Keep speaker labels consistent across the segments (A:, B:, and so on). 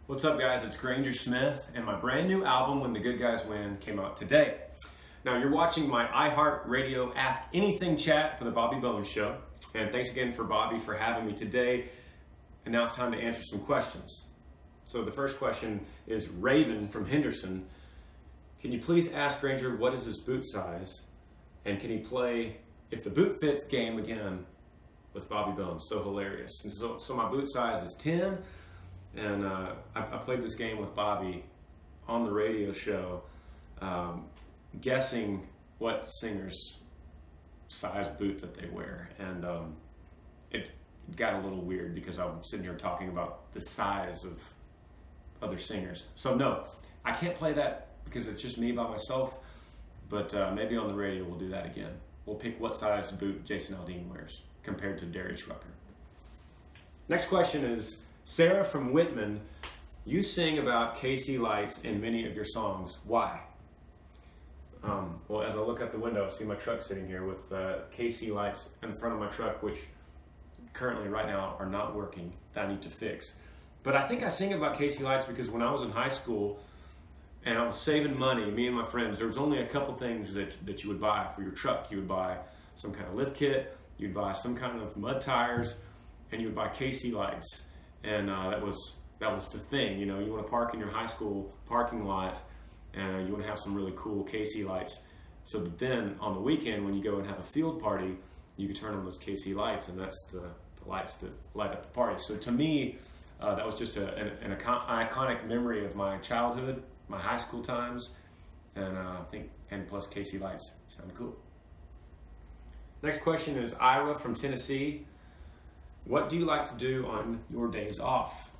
A: What's up, guys? It's Granger Smith, and my brand new album, When the Good Guys Win, came out today. Now, you're watching my iHeartRadio Ask Anything chat for the Bobby Bones Show, and thanks again for Bobby for having me today. And now it's time to answer some questions. So the first question is Raven from Henderson. Can you please ask Granger what is his boot size, and can he play If the Boot Fits game again with Bobby Bones? So hilarious. And so my boot size is 10. And I played this game with Bobby on the radio show, guessing what singer's size boot that they wear. And it got a little weird because I'm sitting here talking about the size of other singers. So no, I can't play that because it's just me by myself, but maybe on the radio we'll do that again. We'll pick what size boot Jason Aldean wears compared to Darius Rucker. Next question is Sarah from Whitman. You sing about KC HiLiTES in many of your songs. Why? Well, as I look out the window, I see my truck sitting here with KC HiLiTES in front of my truck, which currently right now are not working, that I need to fix. But I think I sing about KC HiLiTES because when I was in high school and I was saving money, me and my friends, there was only a couple things that you would buy for your truck. You would buy some kind of lift kit, you'd buy some kind of mud tires, and you would buy KC HiLiTES. And that was the thing, you know, you want to park in your high school parking lot and you want to have some really cool KC HiLiTES. So then on the weekend when you go and have a field party, you can turn on those KC HiLiTES, and that's the lights that light up the party. So to me, that was just an iconic memory of my childhood, my high school times, and I think, and plus KC HiLiTES sounded cool. Next question is Ira from Tennessee. What do you like to do on your days off?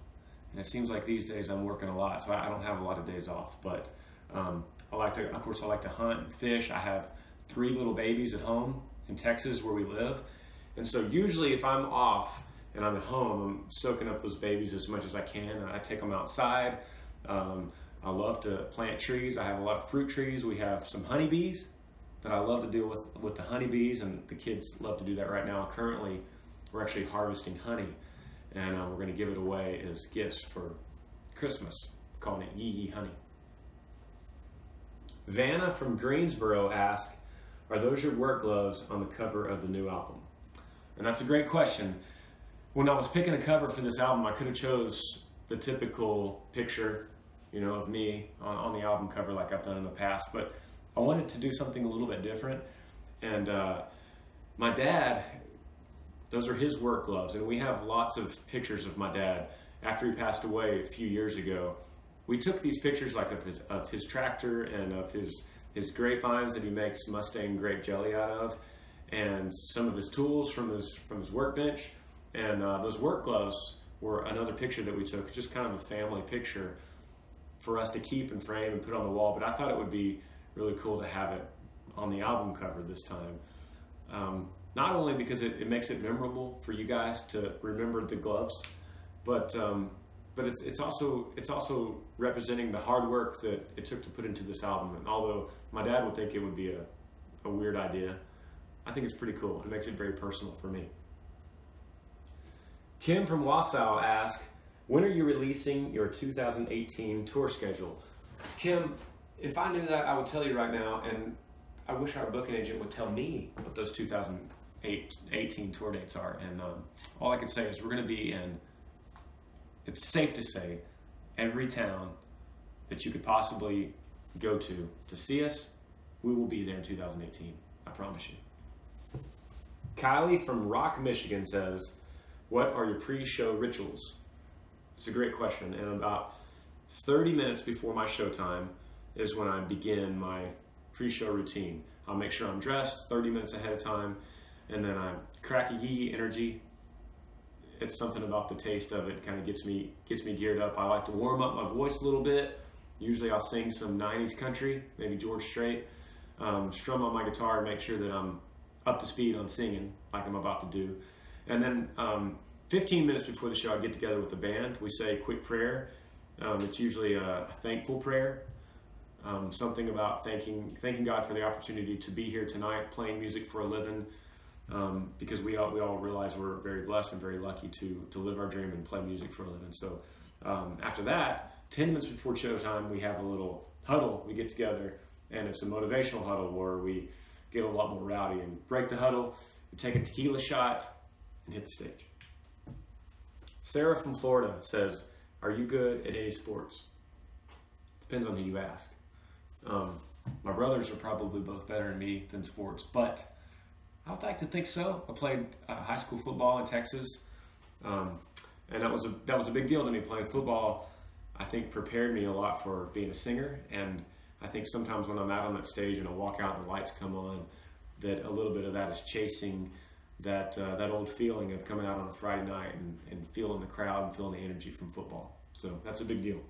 A: And it seems like these days I'm working a lot, so I don't have a lot of days off, but I like to hunt and fish. I have 3 little babies at home in Texas where we live. And so usually if I'm off and I'm at home, I'm soaking up those babies as much as I can. And I take them outside. I love to plant trees. I have a lot of fruit trees. We have some honeybees that I love to deal with the honeybees, and the kids love to do that right now. Currently, we're actually harvesting honey, and we're going to give it away as gifts for Christmas, calling it Yee Yee Honey. Vanna from Greensboro asks, are those your work gloves on the cover of the new album? And that's a great question. When I was picking a cover for this album, I could have chose the typical picture, you know, of me on the album cover like I've done in the past, but I wanted to do something a little bit different. And my dad, those are his work gloves, and we have lots of pictures of my dad. After he passed away a few years ago, we took these pictures like of his tractor and of his grapevines that he makes Mustang grape jelly out of, and some of his tools from his workbench. And those work gloves were another picture that we took, just kind of a family picture for us to keep and frame and put on the wall. But I thought it would be really cool to have it on the album cover this time. Not only because it makes it memorable for you guys to remember the gloves, but it's also representing the hard work that it took to put into this album. And although my dad would think it would be a weird idea, I think it's pretty cool. It makes it very personal for me. Kim from Wausau asks, when are you releasing your 2018 tour schedule? Kim, if I knew that, I would tell you right now, and I wish our booking agent would tell me what those 2018 tour dates are. And all I can say is we're going to be in, it's safe to say, every town that you could possibly go to see us. We will be there in 2018. I promise you. Kylie from Rock, Michigan says, what are your pre-show rituals? It's a great question. And about 30 minutes before my show time is when I begin my pre-show routine. I'll make sure I'm dressed 30 minutes ahead of time, and then I crack a Yee energy. It's something about the taste of it kind of gets me geared up. I like to warm up my voice a little bit. Usually I'll sing some 90s country, maybe George Strait, strum on my guitar, make sure that I'm up to speed on singing like I'm about to do. And then 15 minutes before the show, I get together with the band. We say a quick prayer. It's usually a thankful prayer. Something about thanking God for the opportunity to be here tonight, playing music for a living, because we all realize we're very blessed and very lucky to live our dream and play music for a living. So after that, 10 minutes before showtime, we have a little huddle. We get together, and it's a motivational huddle where we get a lot more rowdy and break the huddle. We take a tequila shot and hit the stage. Sarah from Florida says, "Are you good at any sports?" Depends on who you ask. My brothers are probably both better than me than sports, but I would like to think so. I played high school football in Texas, and that was a big deal to me. Playing football, I think, prepared me a lot for being a singer, and I think sometimes when I'm out on that stage and I walk out and the lights come on, that a little bit of that is chasing that old feeling of coming out on a Friday night and feeling the crowd and feeling the energy from football. So that's a big deal.